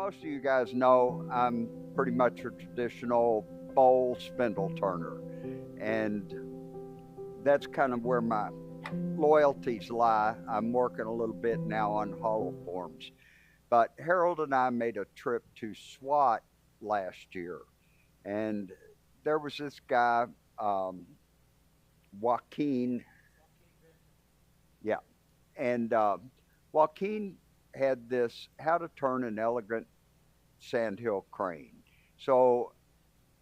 most of you guys know, I'm pretty much a traditional bowl spindle turner, and that's kind of where my loyalties lie. I'm working a little bit now on hollow forms, but Harold and I made a trip to SWAT last year, and there was this guy, um, Waukeene, yeah, and Waukeene had this how to turn an elegant sandhill crane. So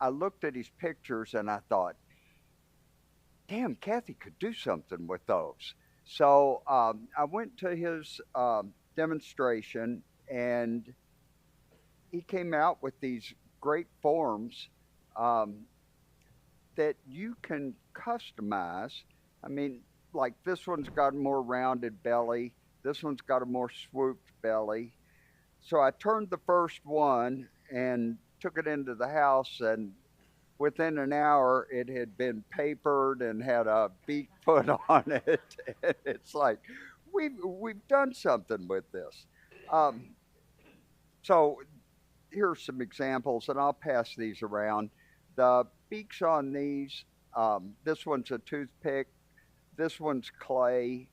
I looked at his pictures and I thought, damn, Kathy could do something with those. So I went to his demonstration and he came out with these great forms um, that you can customize. I mean, like this one's got a more rounded belly, this one's got a more swooped belly. So I turned the first one and took it into the house, and within an hour it had been papered and had a beak put on it. And it's like we've done something with this. Um, so here's some examples, and I'll pass these around. The beaks on these, this one's a toothpick, this one's clay,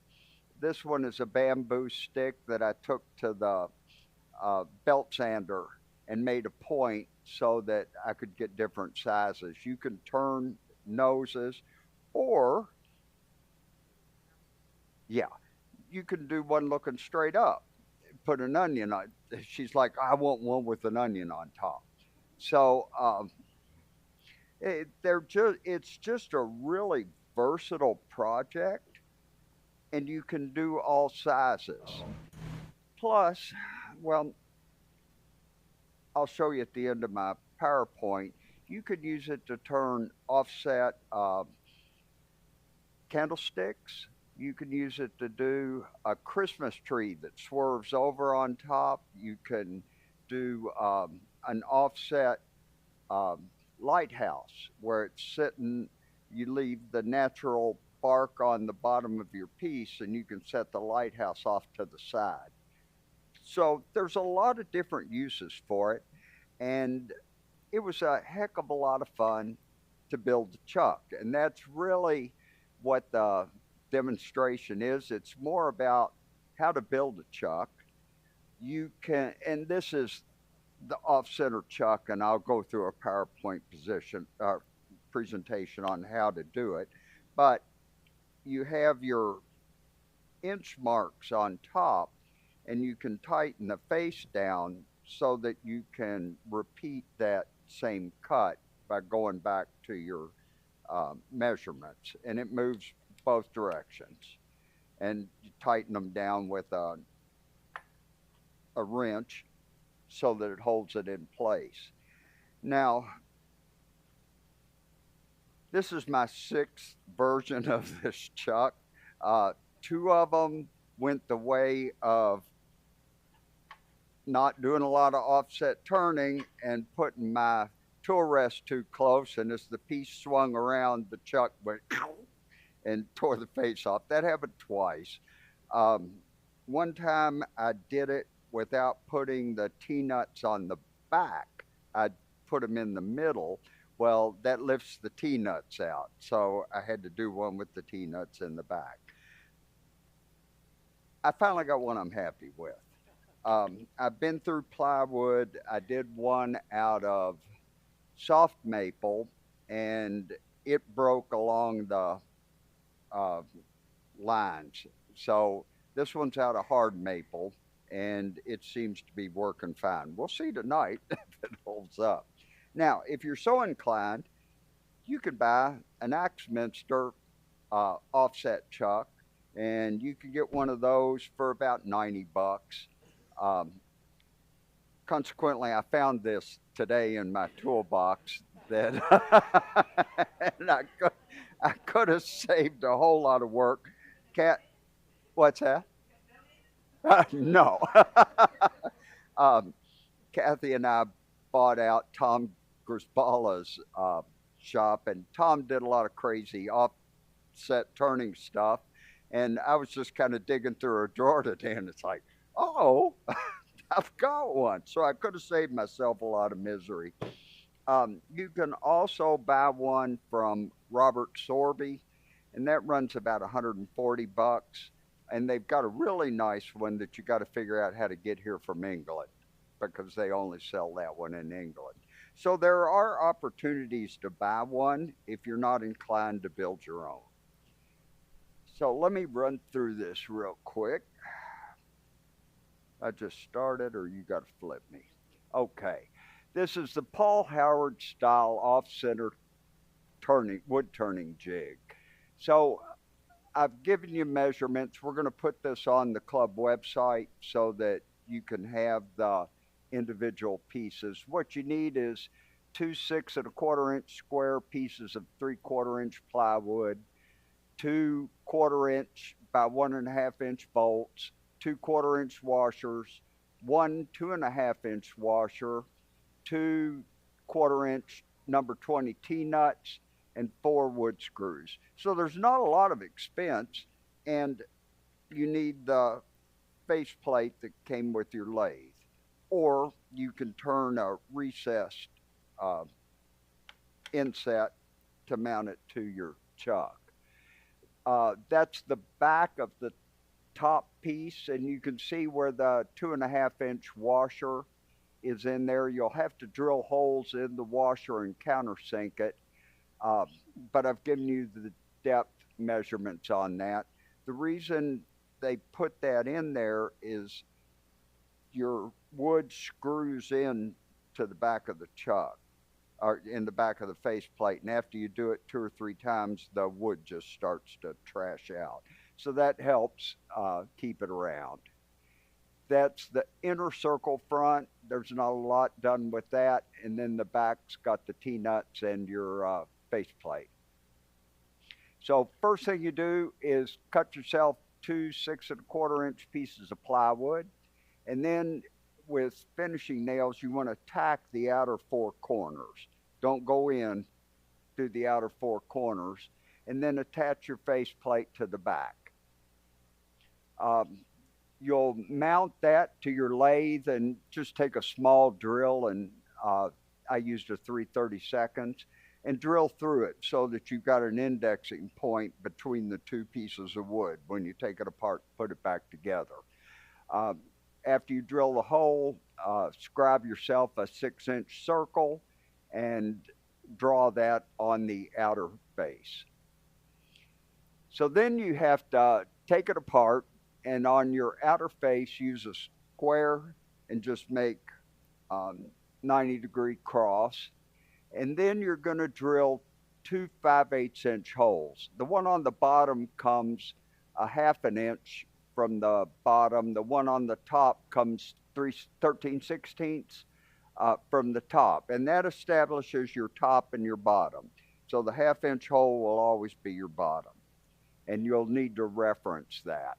this one is a bamboo stick that I took to the belt sander and made a point so that I could get different sizes. You can turn noses, or yeah, you can do one looking straight up. Put an onion on. She's like, I want one with an onion on top. So it's just a really versatile project, and you can do all sizes. Plus, well, I'll show you at the end of my PowerPoint. You could use it to turn offset candlesticks. You can use it to do a Christmas tree that swerves over on top. You can do an offset um, lighthouse where it's sitting. You leave the natural bark on the bottom of your piece, and you can set the lighthouse off to the side. So there's a lot of different uses for it, and it was a heck of a lot of fun to build the chuck. And that's really what the demonstration is. It's more about how to build a chuck. You can, and this is the off-center chuck, and I'll go through a PowerPoint presentation on how to do it. But you have your inch marks on top, and you can tighten the face down so that you can repeat that same cut by going back to your measurements, and it moves both directions. And you tighten them down with a wrench so that it holds it in place. Now, this is my sixth version of this chuck. Two of them went the way of not doing a lot of offset turning and putting my tool rest too close, and as the piece swung around, the chuck went and tore the face off. That happened twice. Um, One time I did it without putting the T-nuts on the back. I put them in the middle. Well, that lifts the T-nuts out, so I had to do one with the T-nuts in the back. I finally got one I'm happy with. I've been through plywood. I did one out of soft maple, and it broke along the uh, lines. So this one's out of hard maple, and it seems to be working fine. We'll see tonight if it holds up. Now, if you're so inclined, you could buy an Axminster offset chuck, and you could get one of those for about 90 bucks. Um, Consequently, I found this today in my toolbox that and I could have saved a whole lot of work. Cat, what's that? No. um, Kathy and I bought out Tom Grisbala's shop, and Tom did a lot of crazy offset turning stuff. And I was just kind of digging through a drawer today, and it's like, oh, I I've got one. So I could have saved myself a lot of misery. You can also buy one from Robert Sorby, and that runs about 140 bucks. And they've got a really nice one that you got to figure out how to get here from England because they only sell that one in England. So there are opportunities to buy one if you're not inclined to build your own. So let me run through this real quick. I just started, or you got to flip me. Okay. This is the Paul Howard style off-center wood turning jig. So I've given you measurements. We're going to put this on the club website so that you can have the individual pieces. What you need is two 6¼ inch square pieces of 3/4 inch plywood, two 1/4 inch by 1.5 inch bolts, two 1/4 inch washers, one 2.5 inch washer, two 1/4 inch number 20 T-nuts, and 4 wood screws. So there's not a lot of expense, and you need the face plate that came with your lathe. Or you can turn a recessed inset to mount it to your chuck. That's the back of the top piece, and you can see where the 2.5 inch washer is in there. You'll have to drill holes in the washer and countersink it, but I've given you the depth measurements on that. The reason they put that in there is your wood screws in to the back of the chuck, or in the back of the faceplate, and after you do it 2 or 3 times, the wood just starts to trash out. So that helps keep it around. That's the inner circle front. There's not a lot done with that, and then the back's got the T-nuts and your faceplate. So first thing you do is cut yourself 2 6¼ inch pieces of plywood, and then with finishing nails, you want to tack the outer 4 corners. Don't go in through the outer 4 corners, and then attach your faceplate to the back. You'll mount that to your lathe and just take a small drill, and I used a 3/32, and drill through it so that you've got an indexing point between the 2 pieces of wood when you take it apart, put it back together. After you drill the hole, scribe yourself a 6-inch circle and draw that on the outer face. So then you have to take it apart, and on your outer face, use a square and just make 90-degree cross. And then you're going to drill 2 5/8 inch holes. The one on the bottom comes 1/2 inch from the bottom. The one on the top comes 13/16 from the top. And that establishes your top and your bottom. So the 1/2 inch hole will always be your bottom. And you'll need to reference that.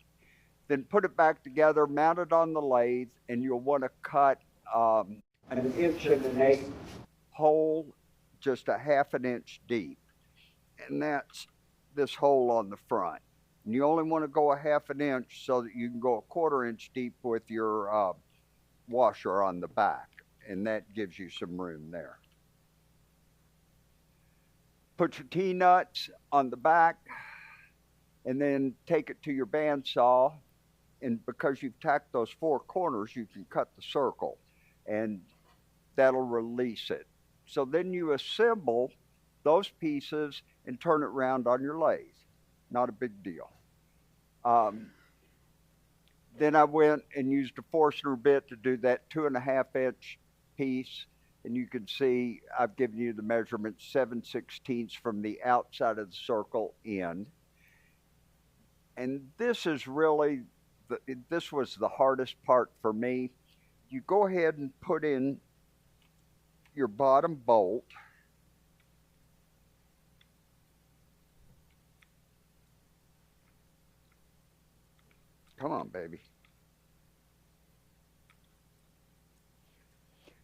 Then put it back together, mount it on the lathe, and you'll want to cut an 1.1 inch hole just 1/2 inch deep. And that's this hole on the front. And you only want to go 1/2 inch so that you can go 1/4 inch deep with your washer on the back. And that gives you some room there. Put your T-nuts on the back, and then take it to your bandsaw. And because you've tacked those 4 corners, you can cut the circle, and that'll release it. So then you assemble those pieces and turn it around on your lathe. Not a big deal. Then I went and used a Forstner bit to do that 2.5 inch piece. And you can see I've given you the measurement 7/16 from the outside of the circle in. And this is really, this was the hardest part for me. You go ahead and put in your bottom bolt. Come on, baby.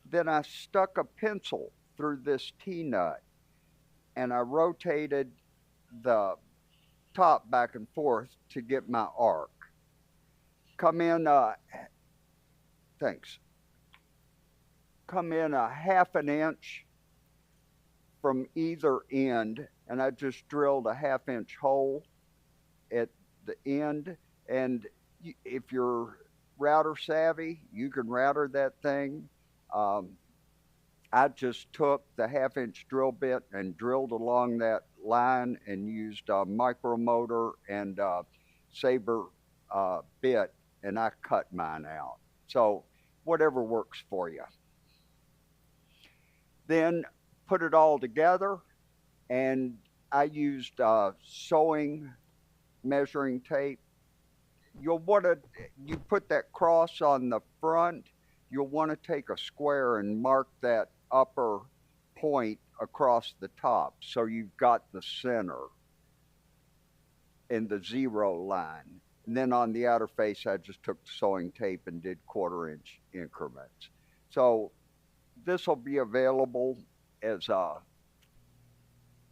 Then I stuck a pencil through this T-nut, and I rotated the top back and forth to get my arc. Come in, thanks. come in a 1/2 inch from either end, and I just drilled a 1/2 inch hole at the end. And if you're router savvy, you can router that thing. I just took the 1/2 inch drill bit and drilled along that line and used a micromotor and a saber bit, and I cut mine out. So whatever works for you. Then put it all together, and I used sewing measuring tape. You put that cross on the front, you'll want to take a square and mark that upper point across the top so you've got the center in the 0 line. And then on the outer face, I just took the sewing tape and did 1/4 inch increments. So this will be available as a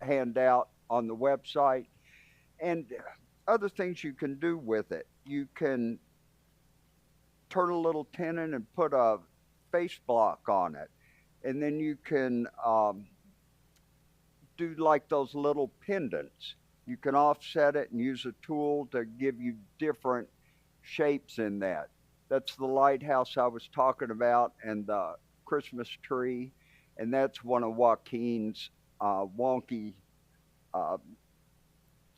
handout on the website. And other things you can do with it. You can turn a little tenon and put a face block on it. And then you can do like those little pendants. You can offset it and use a tool to give you different shapes in that. That's the lighthouse I was talking about and the Christmas tree. And that's one of Waukeene's wonky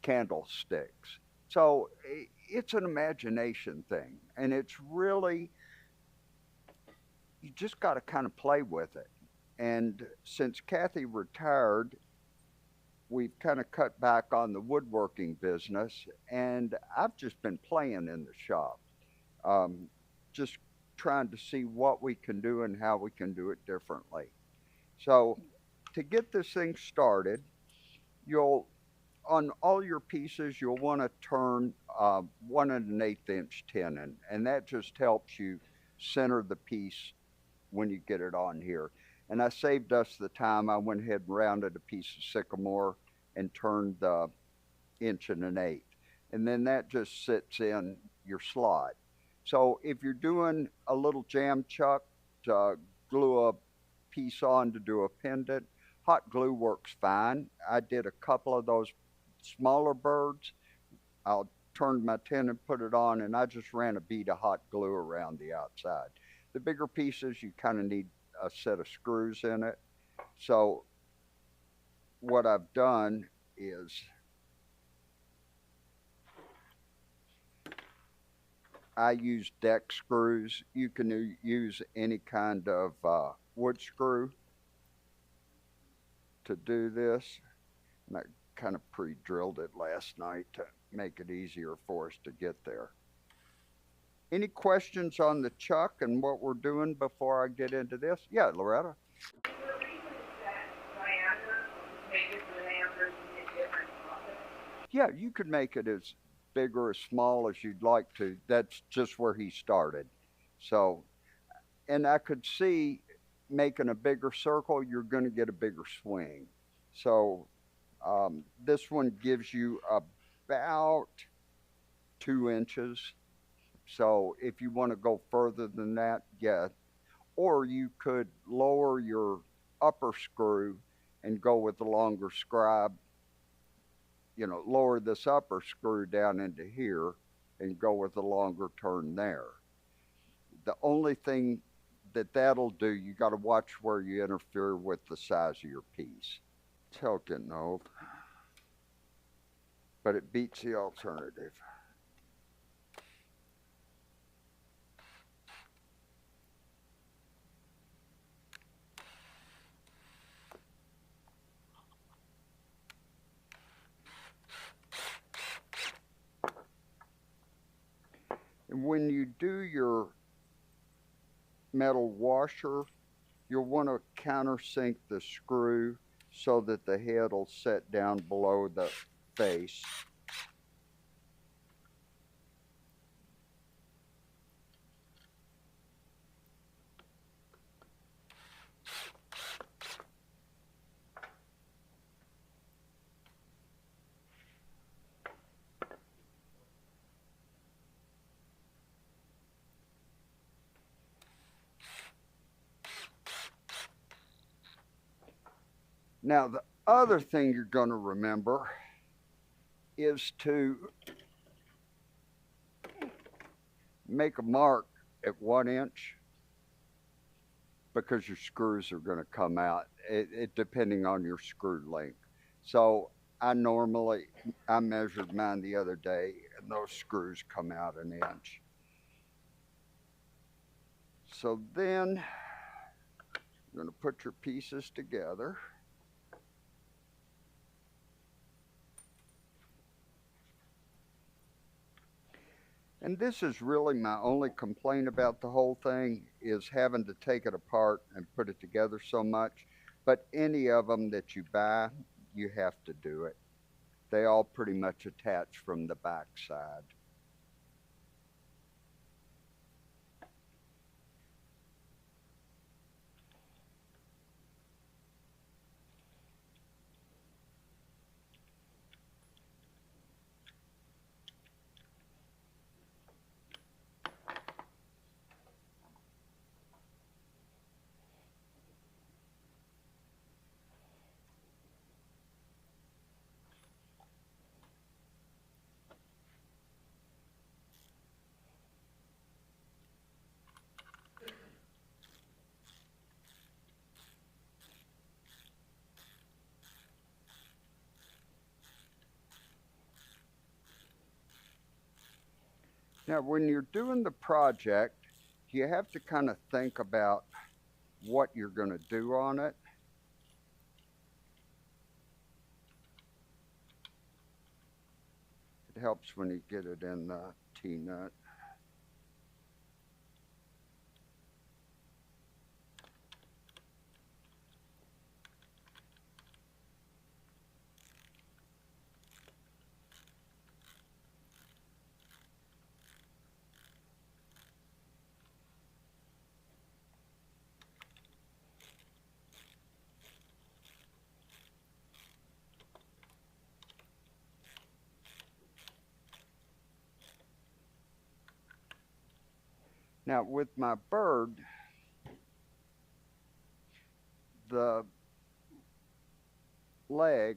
candlesticks. So it's an imagination thing, and it's really, you just got to kind of play with it. And since Kathy retired, we've kind of cut back on the woodworking business, and I've just been playing in the shop, just trying to see what we can do and how we can do it differently. So to get this thing started, on all your pieces, you'll want to turn 1 1/8 inch tenon, and that just helps you center the piece when you get it on here. And I saved us the time. I went ahead and rounded a piece of sycamore and turned the 1 1/8 inch. And then that just sits in your slot. So if you're doing a little jam chuck to glue a piece on to do a pendant, hot glue works fine. I did a couple of those smaller birds. I'll turn my tenon, put it on, and I just ran a bead of hot glue around the outside. The bigger pieces, you kind of need a set of screws in it. So what I've done is I use deck screws. You can use any kind of wood screw to do this. And I kind of pre-drilled it last night to make it easier for us to get there. Any questions on the chuck and what we're doing before I get into this? Yeah, Loretta. Is there a reason that diameter, make it the diameter to get different profits? Yeah, you could make it as big or as small as you'd like to. That's just where he started. So, and I could see making a bigger circle, you're going to get a bigger swing. So this one gives you about 2 inches. So if you want to go further than that, yeah. Or you could lower your upper screw and go with the longer scribe. You know, lower this upper screw down into here and go with the longer turn there. The only thing that'll do, you got to watch where you interfere with the size of your piece. It's hell getting old, but it beats the alternative. And when you do your metal washer, you'll want to countersink the screw so that the head will set down below the face. Now, the other thing you're going to remember is to make a mark at 1 inch, because your screws are going to come out, depending on your screw length. So I measured mine the other day, and those screws come out 1 inch. So then you're going to put your pieces together. And this is really my only complaint about the whole thing, is having to take it apart and put it together so much. But any of them that you buy, you have to do it. They all pretty much attach from the back side. Now, when you're doing the project, you have to kind of think about what you're going to do on it. It helps when you get it in the T-nut. Now, with my bird, the leg,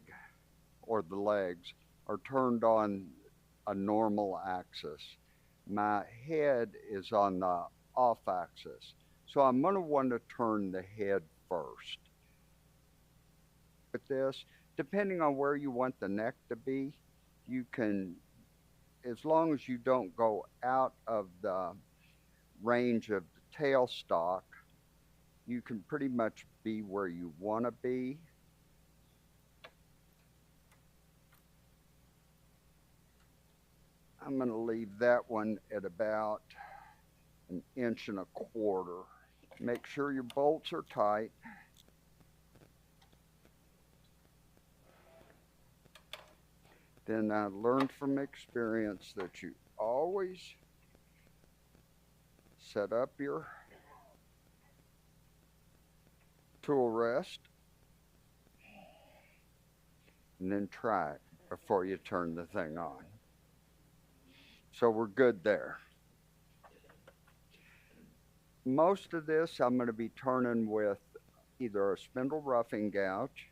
or the legs, are turned on a normal axis. My head is on the off axis. So I'm going to want to turn the head first. With this, depending on where you want the neck to be, you can, as long as you don't go out of the range of the tailstock, you can pretty much be where you want to be. I'm going to leave that one at about 1.25 inches. Make sure your bolts are tight. Then I learned from experience that you always set up your tool rest and then try it before you turn the thing on. So we're good there. Most of this I'm going to be turning with either a spindle roughing gouge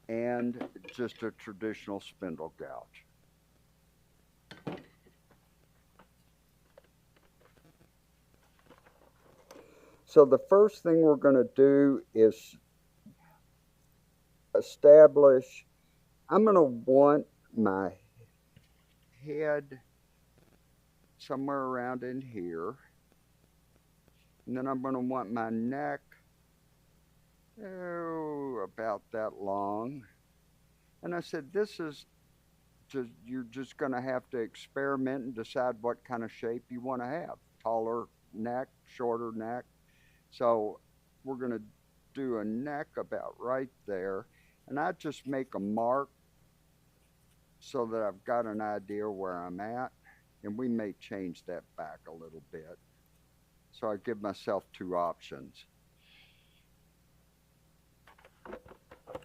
and just a traditional spindle gouge. So the first thing we're going to do is establish, I'm going to want my head somewhere around in here, and then I'm going to want my neck about that long. And I said, this is just, you're just going to have to experiment and decide what kind of shape you want to have. Taller neck, shorter neck. So we're going to do a neck about right there, and I just make a mark so that I've got an idea where I'm at, and we may change that back a little bit. So I give myself 2 options.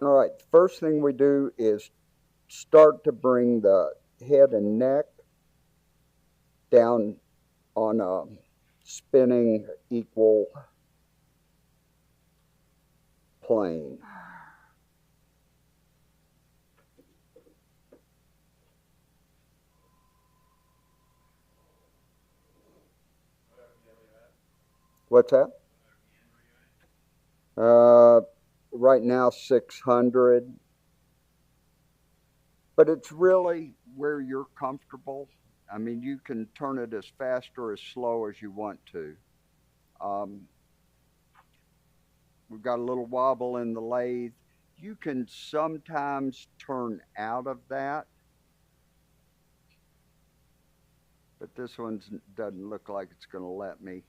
All right, first thing we do is start to bring the head and neck down on a spinning equal plane. What's that? Right now 600, but it's really where you're comfortable. I mean, you can turn it as fast or as slow as you want to. We've got a little wobble in the lathe. You can sometimes turn out of that, but this one doesn't look like it's going to let me.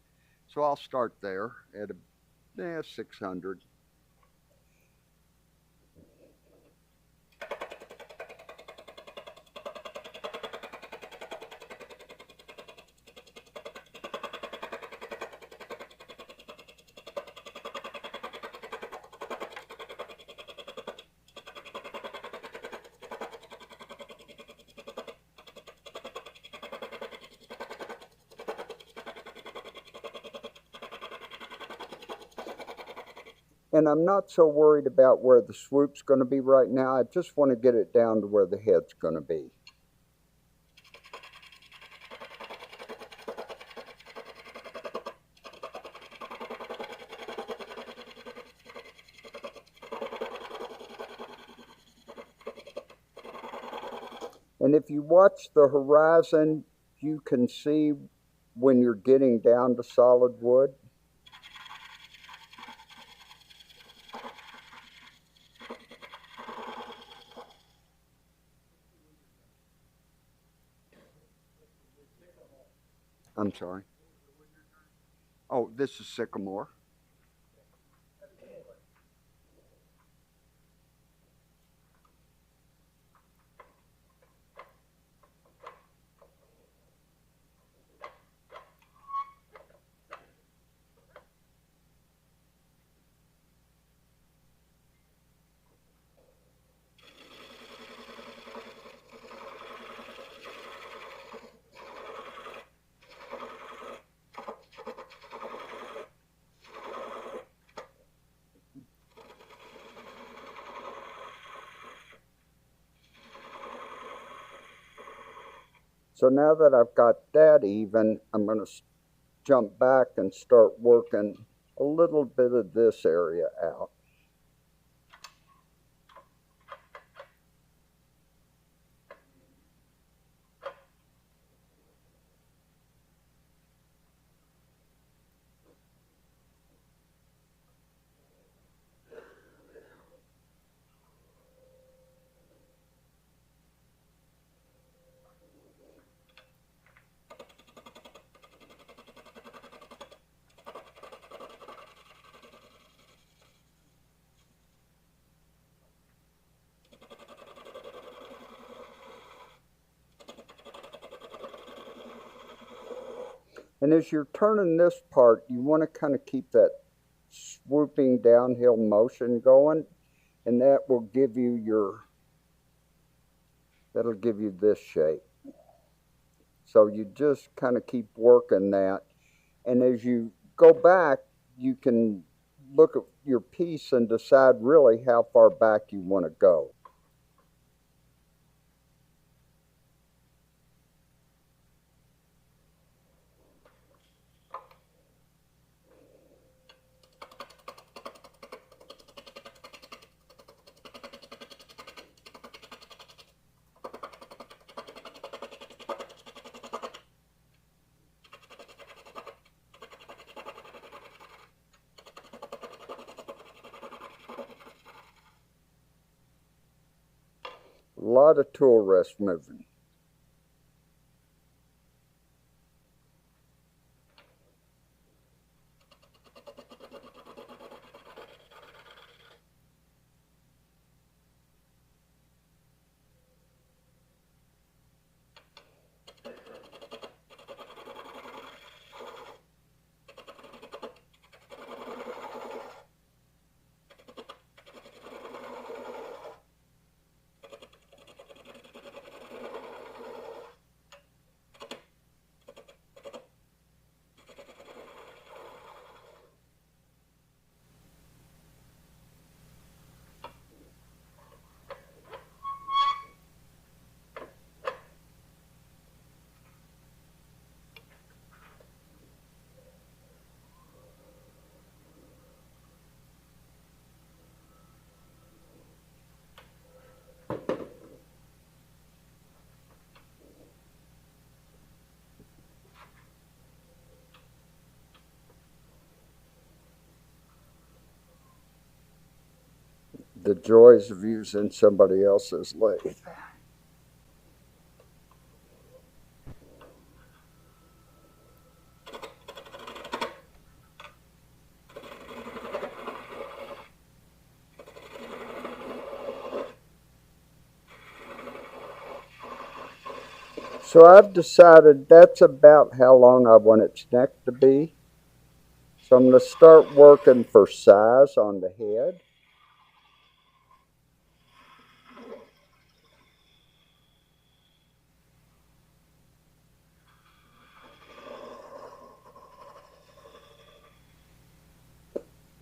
So I'll start there at 600. And I'm not so worried about where the swoop's going to be right now. I just want to get it down to where the head's going to be. And if you watch the horizon, you can see when you're getting down to solid wood. I'm sorry. Oh, this is sycamore. So now that I've got that even, I'm going to jump back and start working a little bit of this area out. And as you're turning this part, you want to kind of keep that swooping downhill motion going, and that will give you that'll give you this shape. So you just kind of keep working that, and as you go back, you can look at your piece and decide really how far back you want to go. A lot of tool rest moving. The joys of using somebody else's lathe. So I've decided that's about how long I want its neck to be. So I'm going to start working for size on the head.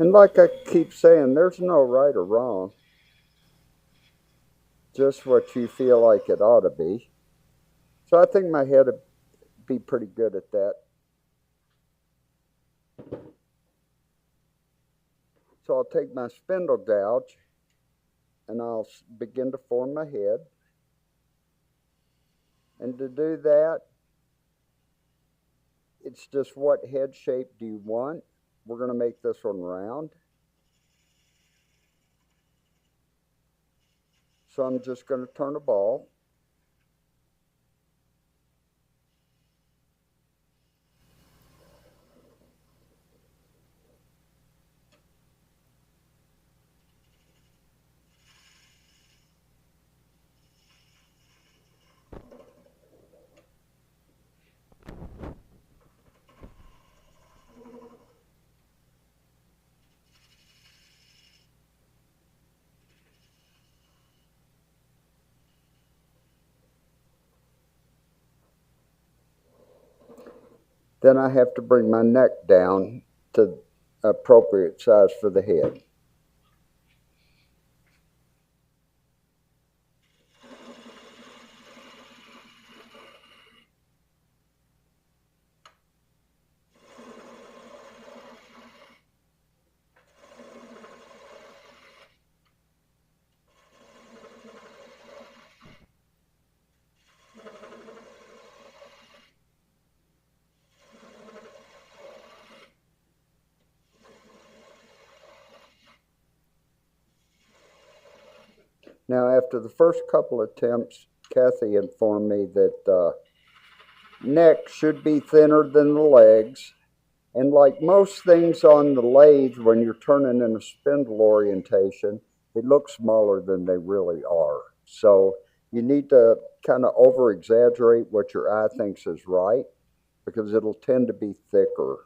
And like I keep saying, there's no right or wrong. Just what you feel like it ought to be. So I think my head would be pretty good at that. So I'll take my spindle gouge and I'll begin to form my head. And to do that, it's just what head shape do you want? We're going to make this one round. So I'm just going to turn a ball. Then I have to bring my neck down to appropriate size for the head. Now, after the first couple attempts, Kathy informed me that neck should be thinner than the legs. And like most things on the lathe, when you're turning in a spindle orientation, it looks smaller than they really are. So you need to kind of over-exaggerate what your eye thinks is right, because it'll tend to be thicker.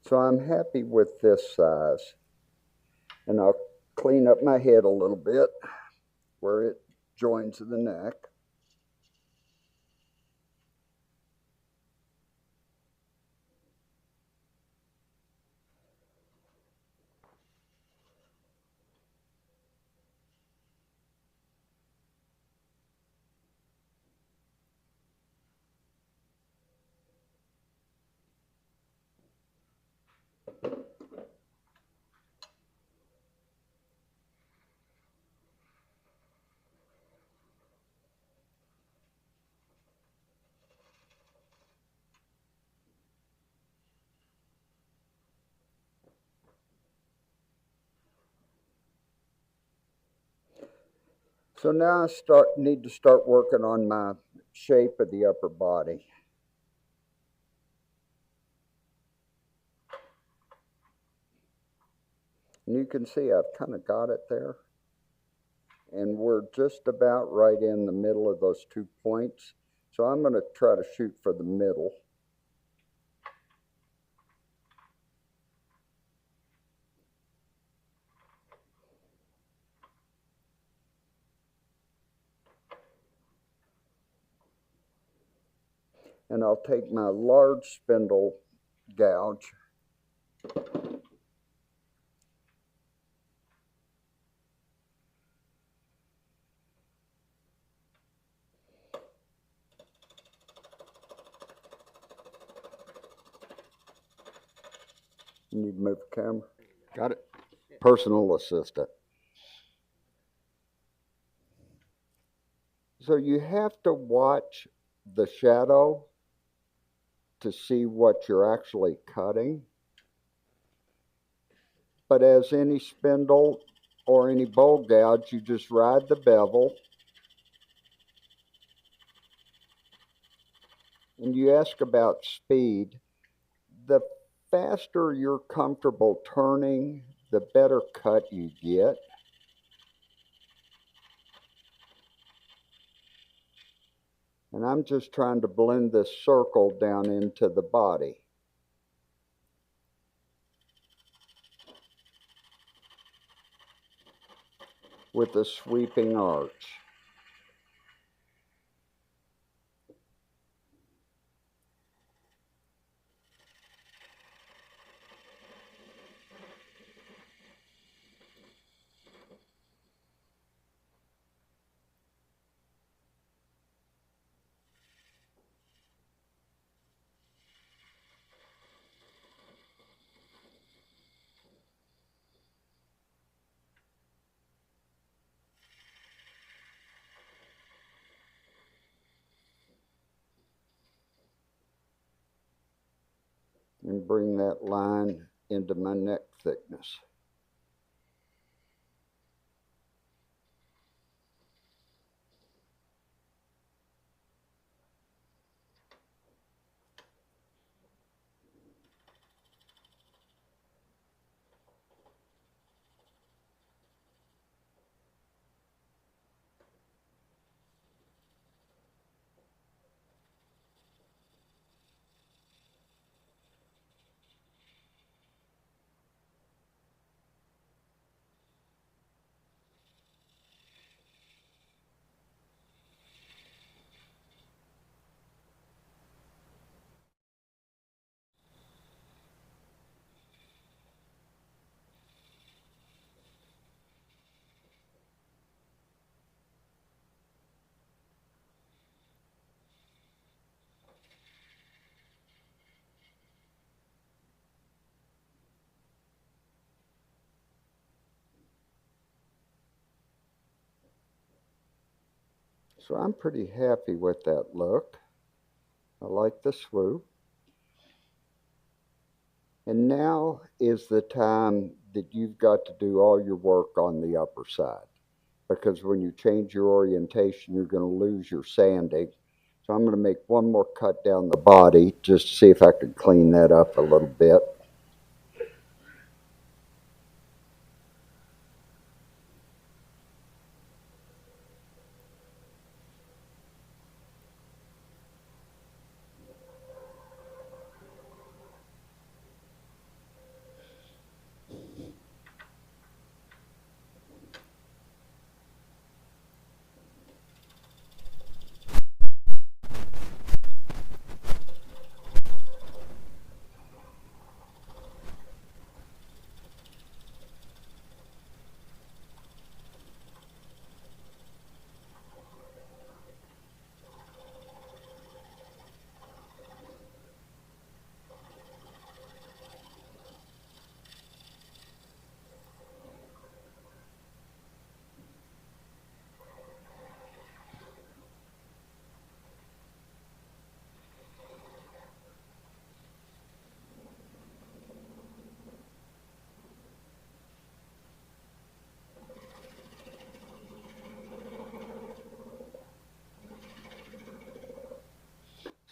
So I'm happy with this size. And I'll clean up my head a little bit where it joins the neck. So now I need to start working on my shape of the upper body. And you can see I've kind of got it there. And we're just about right in the middle of those 2 points. So I'm going to try to shoot for the middle. And I'll take my large spindle gouge You need to move the camera. Got it. Personal assistant. So you have to watch the shadow to see what you're actually cutting. But as any spindle or any bowl gouge, you just ride the bevel. And you ask about speed. The faster you're comfortable turning, the better cut you get. And I'm just trying to blend this circle down into the body. With a sweeping arch. And bring that line into my neck thickness. So I'm pretty happy with that look. I like the swoop. And now is the time that you've got to do all your work on the upper side. Because when you change your orientation, you're going to lose your sanding. So I'm going to make one more cut down the body just to see if I can clean that up a little bit.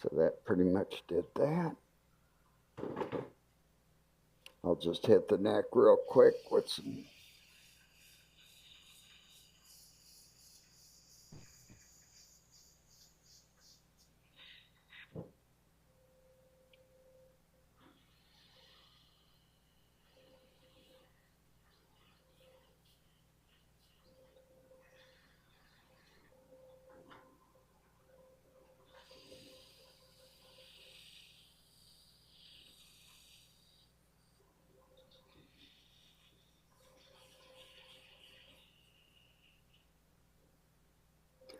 So that pretty much did that. I'll just hit the neck real quick with some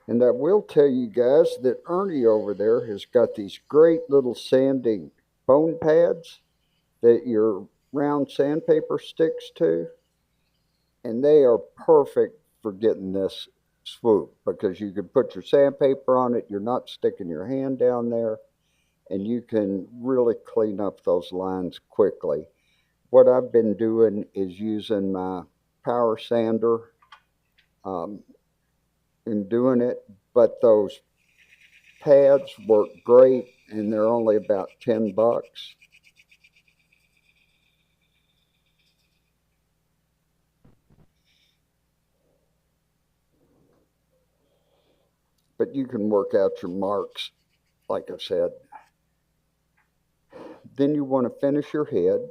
And I will tell you guys that Ernie over there has got these great little sanding bone pads that your round sandpaper sticks to. And they are perfect for getting this swoop, because you can put your sandpaper on it, you're not sticking your hand down there, and you can really clean up those lines quickly. What I've been doing is using my power sander in doing it, but those pads work great, and they're only about $10. But you can work out your marks, like I said. Then you want to finish your head.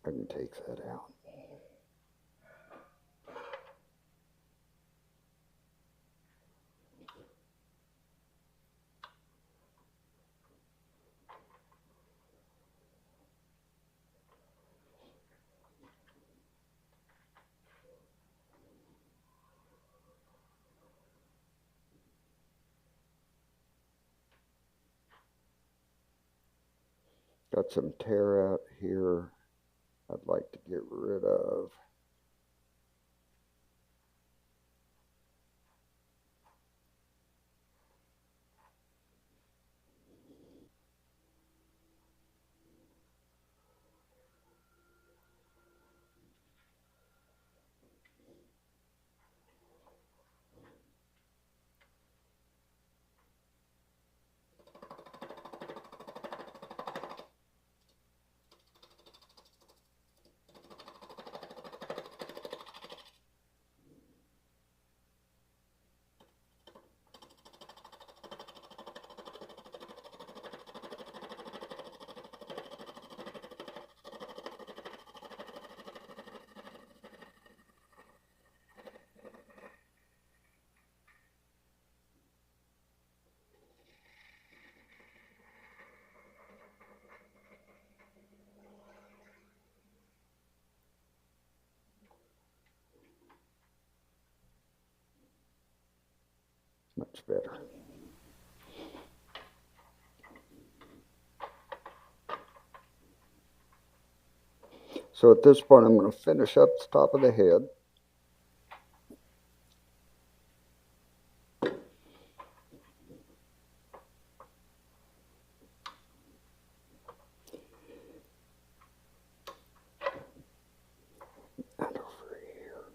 I can take that out. Got some tear out here I'd like to get rid of. Much better. So at this point, I'm going to finish up the top of the head. And over here.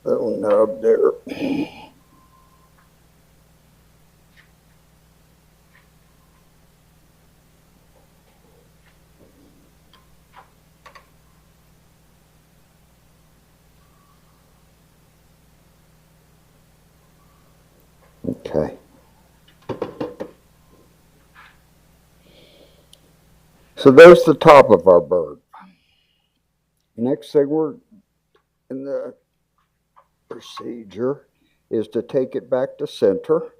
Little nub there. Okay. So there's the top of our bird. Next thing we're in the procedure is to take it back to center.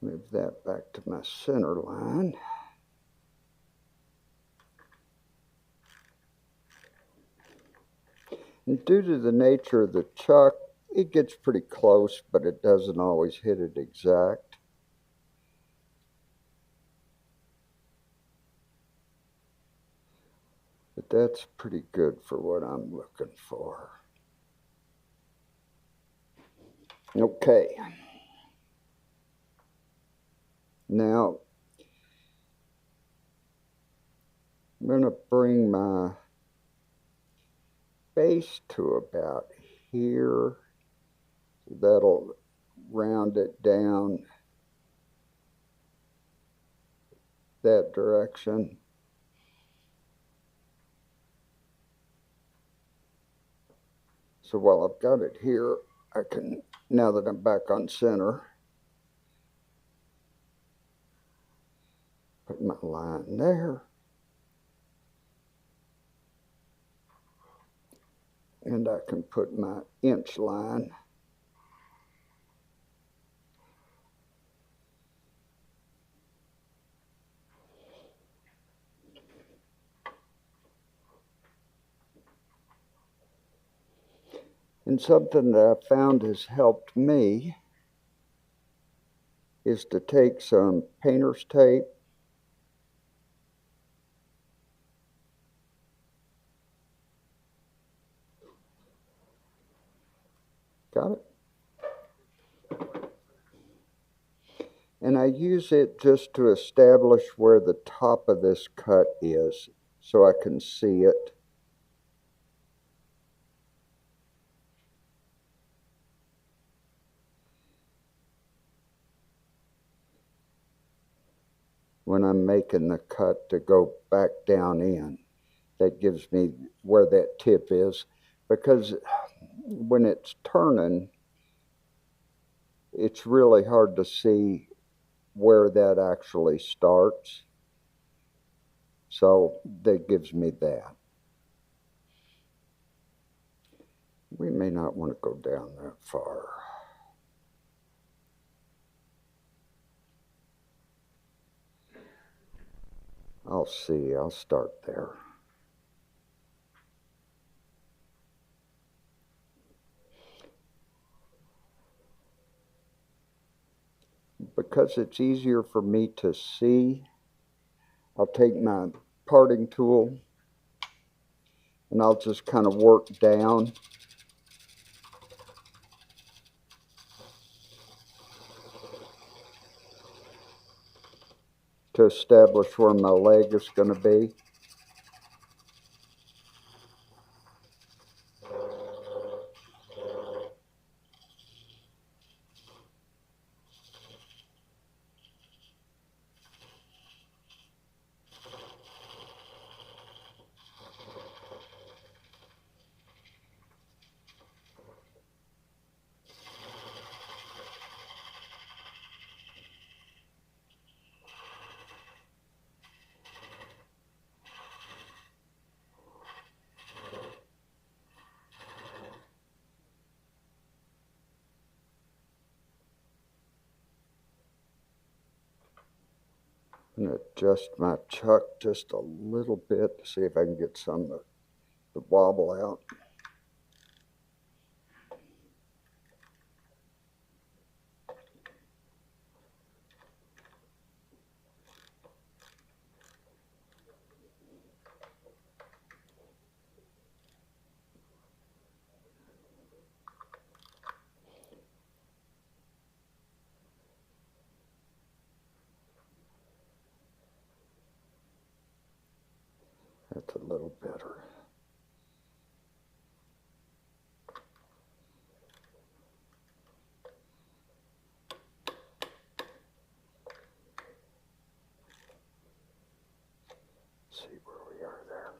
Move that back to my center line. And due to the nature of the chuck, it gets pretty close, but it doesn't always hit it exact. But that's pretty good for what I'm looking for. Okay. Now, I'm going to bring my base to about here. That'll round it down that direction. So while I've got it here, I can, now that I'm back on center, put my line there. And I can put my inch line and something that I found has helped me is to take some painter's tape got it? And I use it just to establish where the top of this cut is so I can see it. When I'm making the cut to go back down in, that gives me where that tip is, because when it's turning, it's really hard to see where that actually starts. So that gives me that. We may not want to go down that far. I'll see, I'll start there. Because it's easier for me to see, I'll take my parting tool and I'll just kind of work down. To establish where my leg is going to be. I'm going to adjust my chuck just a little bit to see if I can get some of the wobble out. That's a little better. See where we are there.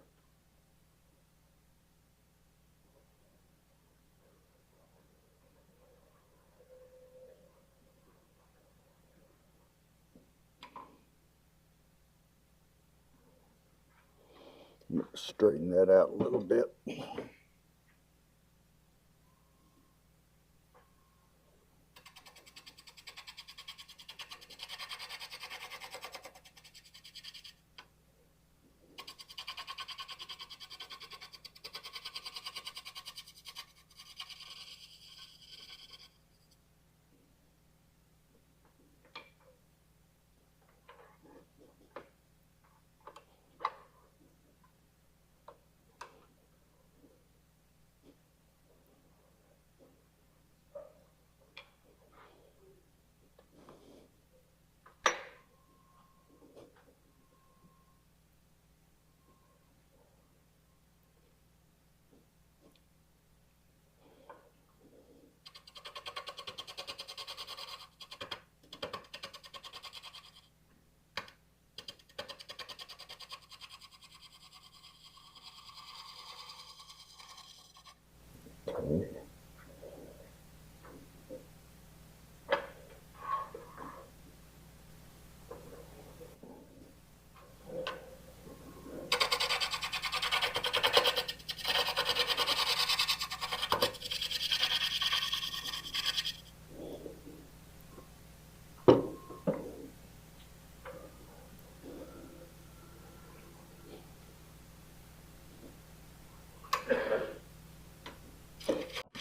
Straighten that out a little bit.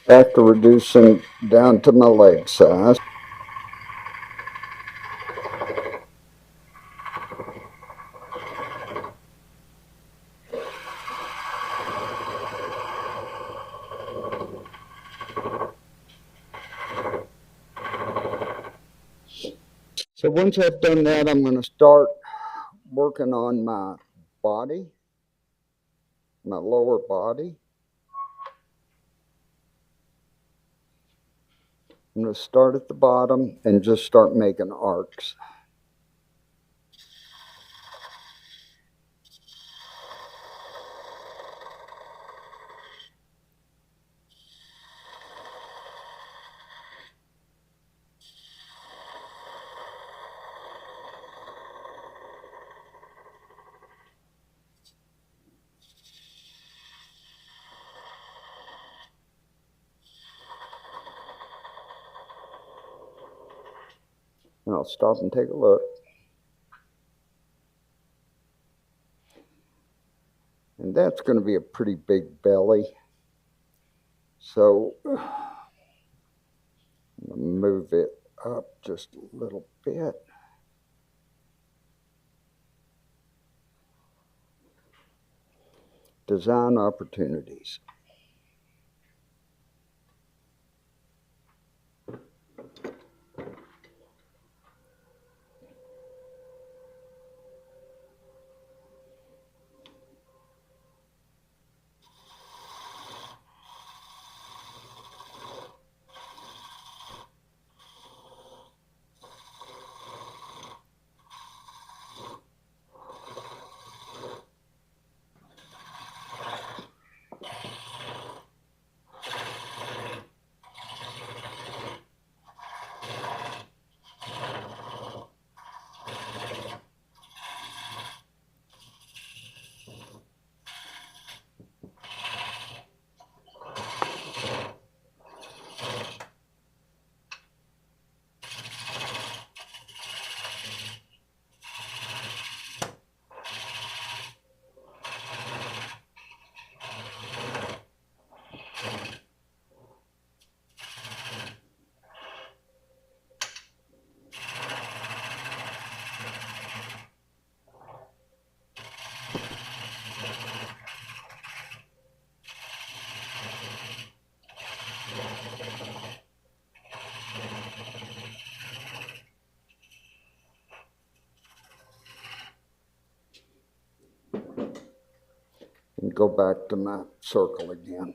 After reducing down to my leg size. So once I've done that, I'm going to start working on my body, my lower body. I'm going to start at the bottom and just start making arcs. And I'll stop and take a look. And that's going to be a pretty big belly. So I'm going to move it up just a little bit. Design opportunities. And go back to my circle again.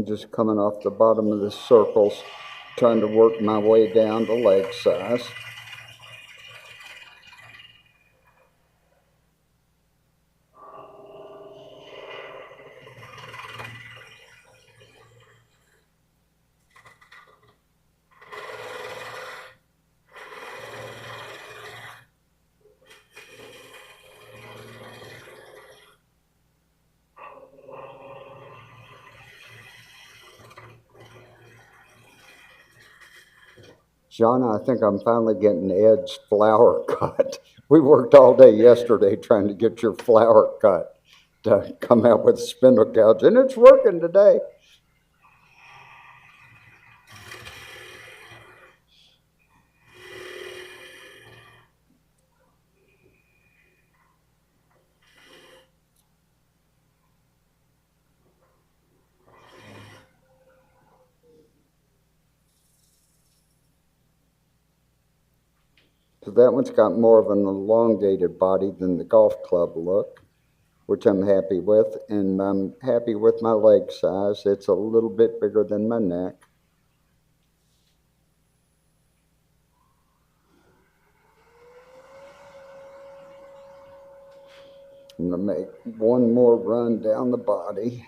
I'm just coming off the bottom of the circles, trying to work my way down to leg size. Shauna, I think I'm finally getting Ed's flower cut. We worked all day yesterday trying to get your flower cut to come out with spindle gouge, and it's working today. So that one's got more of an elongated body than the golf club look, which I'm happy with, and I'm happy with my leg size. It's a little bit bigger than my neck. I'm going to make one more run down the body.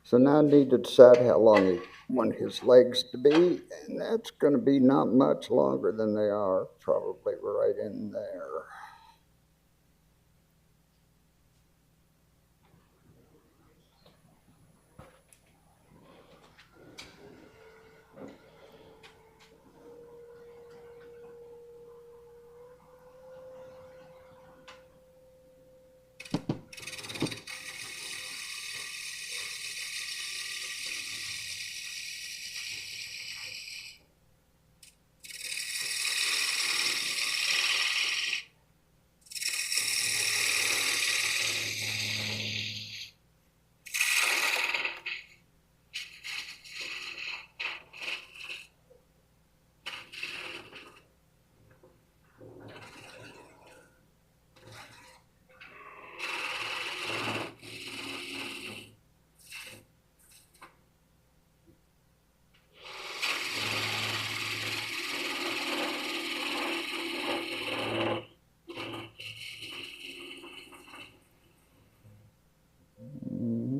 So now I need to decide how long I want his legs to be, and that's going to be not much longer than they are, probably right in there.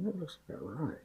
That looks about right.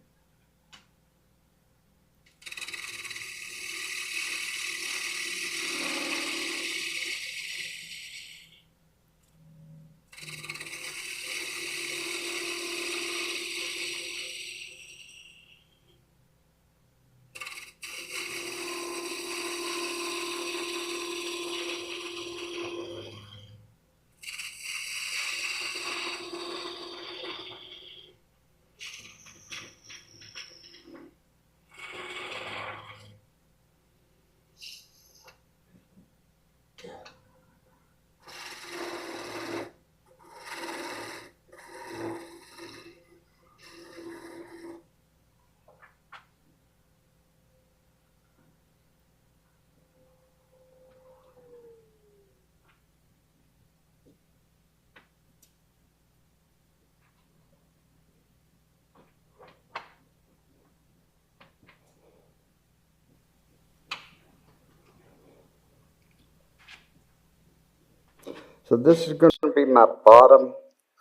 So this is going to be my bottom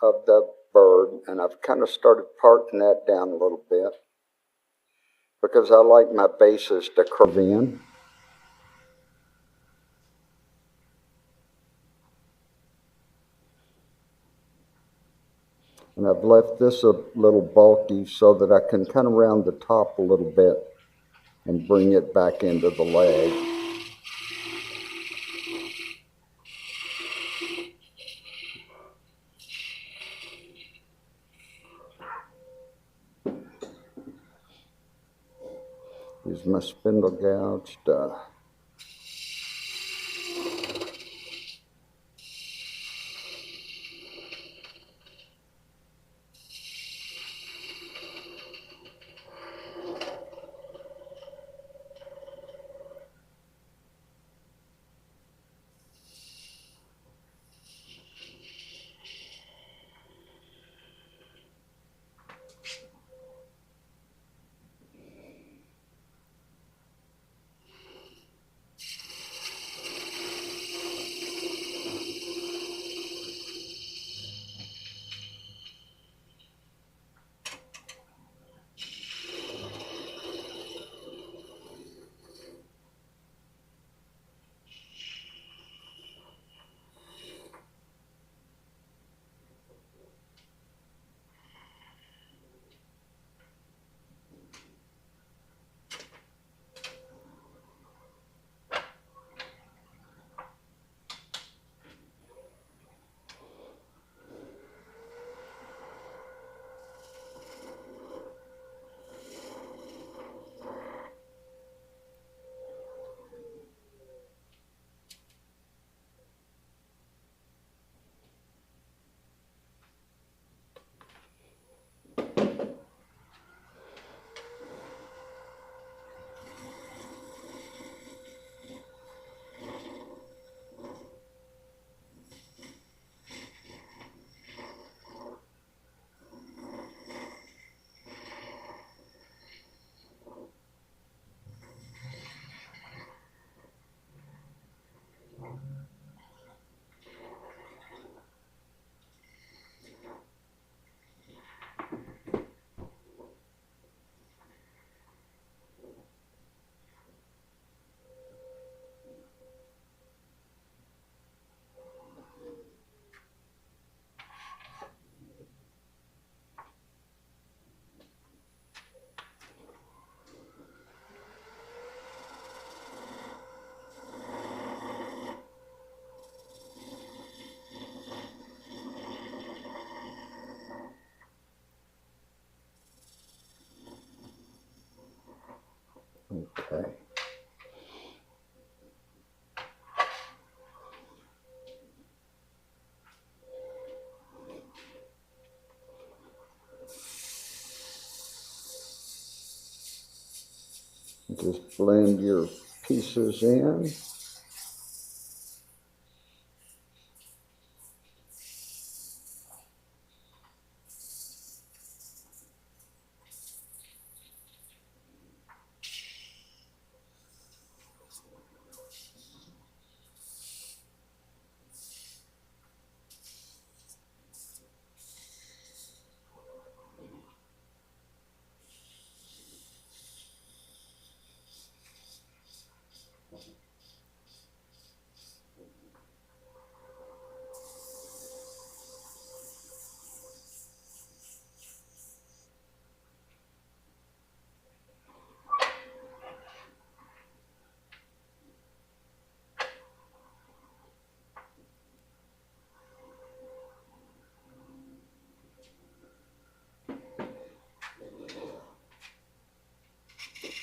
of the bird, and I've kind of started parting that down a little bit because I like my bases to curve in. And I've left this a little bulky so that I can kind of round the top a little bit and bring it back into the leg. Use my spindle gouge to okay. Just blend your pieces in.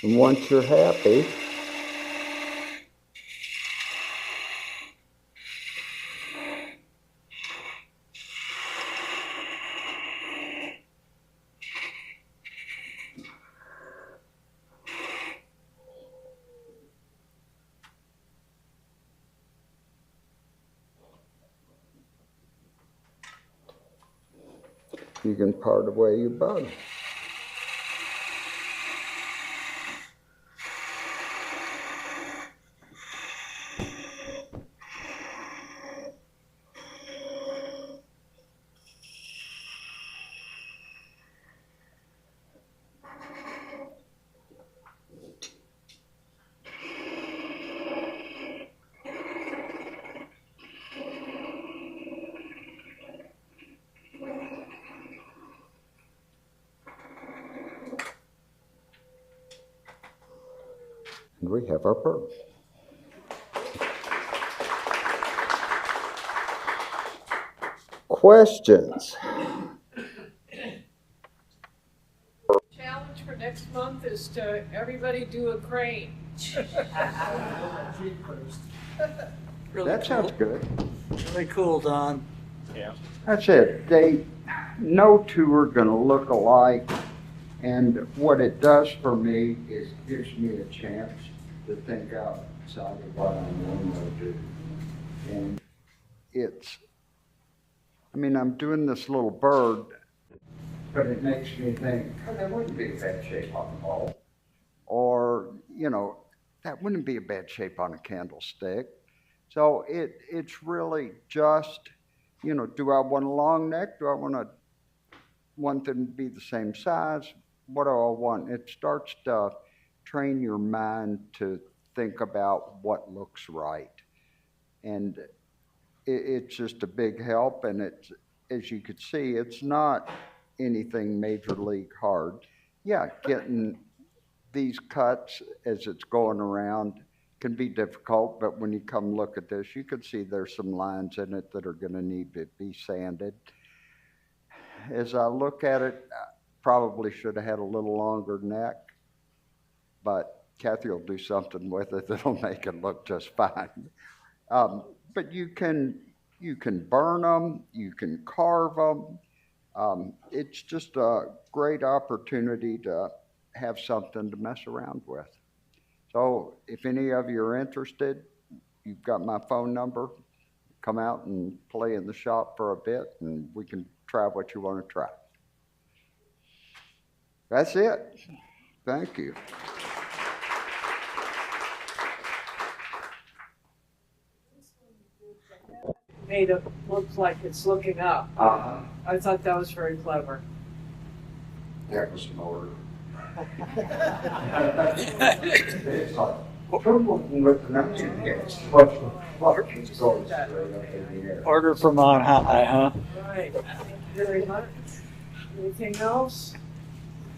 And once you're happy, you can part away your bug. we have our bird. Questions? Challenge for next month is to everybody do a crane. Really That sounds cool. good. Really cool, Don. Yeah. That's it. No two are going to look alike. And what it does for me is gives me a chance to think outside of what I'm going to do. And I'm doing this little bird, but it makes me think, oh, that wouldn't be a bad shape on the ball. Or, that wouldn't be a bad shape on a candlestick. So it's really just, do I want a long neck? Do I want them to be the same size? What do I want? It starts to train your mind to think about what looks right. And it's just a big help. And as you could see, it's not anything major league hard. Yeah, getting these cuts as it's going around can be difficult, but when you come look at this, you can see there's some lines in it that are going to need to be sanded. As I look at it, I probably should have had a little longer neck, but Kathy will do something with it that'll make it look just fine. But you can burn them, you can carve them. It's just a great opportunity to have something to mess around with. So if any of you are interested, you've got my phone number. Come out and play in the shop for a bit, and we can try what you want to try. That's it. Thank you. Made it look like it's looking up. I thought that was very clever. That was an order. It's like, with the numbers, it's what goes straight up in the air. Order from on high, huh? Right. Thank you very much. Anything else?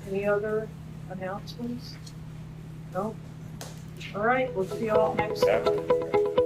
Any other announcements? No? All right, we'll see you all next time.